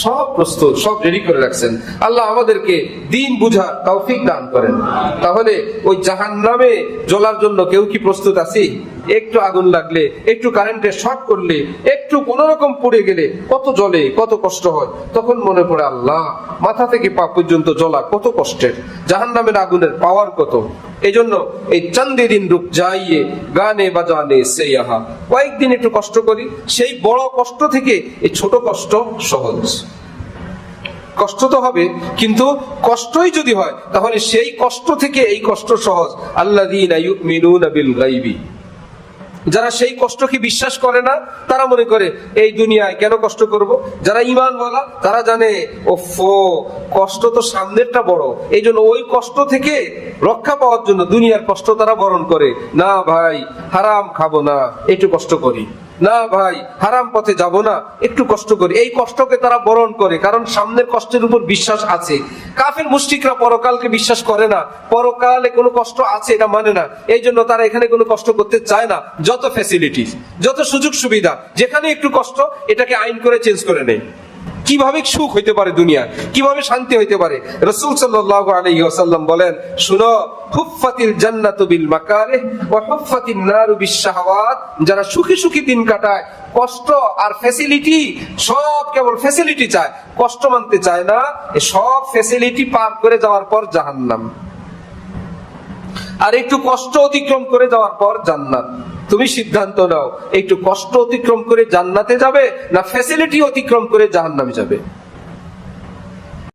সব প্রস্তুত, সব রেডি করে রাখছেন। আল্লাহ আমাদেরকে দিন বুঝা তৌফিক দান করেন। তাহলে ওই জাহান্নামে জ্বলার জন্য কেউ কি প্রস্তুত আছি? একটু আগুন লাগলে, একটু কারেন্টে শর্ট করলে, একটু কোন রকম পড়ে গেলে কত জ্বলে, কত কষ্ট হয়। তখন মনে পড়ে আল্লাহ মাথা থেকে পা পর্যন্ত জ্বলা কত কষ্টের, জাহান্নামের আগুনের পাওয়ার কত। এই জন্য এই চান্দে দিন রুক যাইয়ে গানে বাজানে সে ইহা, কয়েকদিন একটু কষ্ট করি, সেই বড় কষ্ট থেকে এই ছোট কষ্ট সহজ। কষ্ট তো হবে, কিন্তু কষ্টই যদি হয় তাহলে সেই কষ্ট থেকে এই কষ্ট সহজ। আল্লাযীনা ইউমিনুনা বিল গায়বি, যারা সেই কষ্টকে বিশ্বাস করে না তারা মনে করে এই দুনিয়ায় কেন কষ্ট করব। যারা ঈমানওয়ালা তারা জানে ওফো কষ্ট তো সামনেরটা বড়, এই জন্য ওই কষ্ট থেকে রক্ষা পাওয়ার জন্য দুনিয়ার কষ্ট তারা বরণ করে। না ভাই হারাম খাবো না, একটু কষ্ট করি, না ভাই হারাম পথে যাব না, একটু কষ্ট করি। এই কষ্টকে তারা বরণ করে, কারণ সামনের কষ্টের উপর বিশ্বাস আছে। কাফের মুশরিকরা পরকালকে বিশ্বাস করে না, পরকালে কোনো কষ্ট আছে এটা মানে না, এই জন্য তারা এখানে কোনো কষ্ট করতে চায় না। যত ফ্যাসিলিটি, যত সুযোগ সুবিধা, যেখানে একটু কষ্ট এটাকে আইন করে চেঞ্জ করে নেয়। কিভাবে সুখ হইতে পারে দুনিয়া, কিভাবে শান্তি হইতে পারে। রাসূল সাল্লাল্লাহু আলাইহি ওয়াসাল্লাম বলেন, শুনো, হুফফাতিল জান্নাতু বিল মাকারিহ ওয়া হুফফাতিন নারু বিশ শাহাওয়াত। যারা সুখী সুখী দিন কাটায়, কষ্ট আর ফ্যাসিলিটি সব কেবল ফ্যাসিলিটি চায়, কষ্ট মানতে চায় না, সব ফ্যাসিলিটি পার করে যাওয়ার পর জাহান্নাম, আর একটু কষ্ট অতিক্রম করে যাওয়ার পর জান্নাত। তুমি সিদ্ধান্ত নাও, একটু কষ্ট অতিক্রম করে জান্নাতে যাবে না ফ্যাসিলিটি অতিক্রম করে জাহান্নামে যাবে।